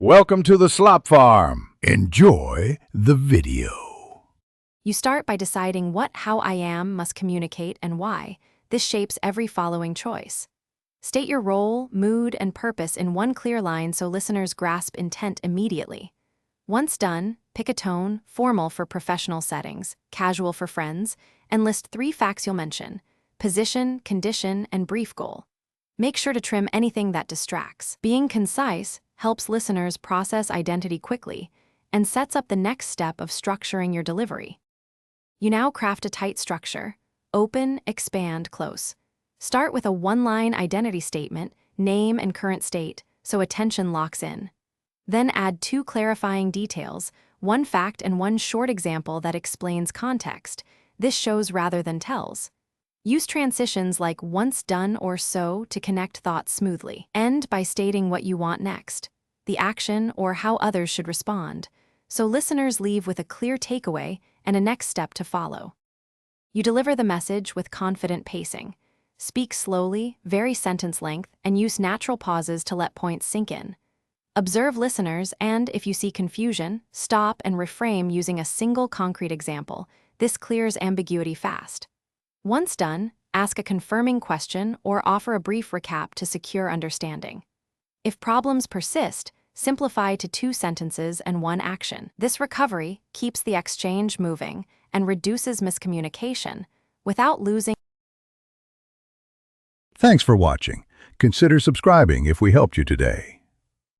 Welcome to the Slop Farm. Enjoy the video. You start by deciding what how I am must communicate and why. This shapes every following choice. State your role, mood, and purpose in one clear line so listeners grasp intent immediately. Once done, pick a tone, formal for professional settings, casual for friends, and list 3 facts you'll mention: position, condition, and brief goal. Make sure to trim anything that distracts. Being concise helps listeners process identity quickly and sets up the next step of structuring your delivery. You now craft a tight structure: open, expand, close. Start with a one-line identity statement, name and current state, so attention locks in. Then add 2 clarifying details, 1 fact and 1 short example that explains context. This shows rather than tells. Use transitions like once done or so to connect thoughts smoothly. End by stating what you want next, the action or how others should respond, so listeners leave with a clear takeaway and a next step to follow. You deliver the message with confident pacing. Speak slowly, vary sentence length, and use natural pauses to let points sink in. Observe listeners and, if you see confusion, stop and reframe using a single concrete example. This clears ambiguity fast. Once done, ask a confirming question or offer a brief recap to secure understanding. If problems persist, simplify to 2 sentences and 1 action. This recovery keeps the exchange moving and reduces miscommunication without losing. Thanks for watching. Consider subscribing if we helped you today.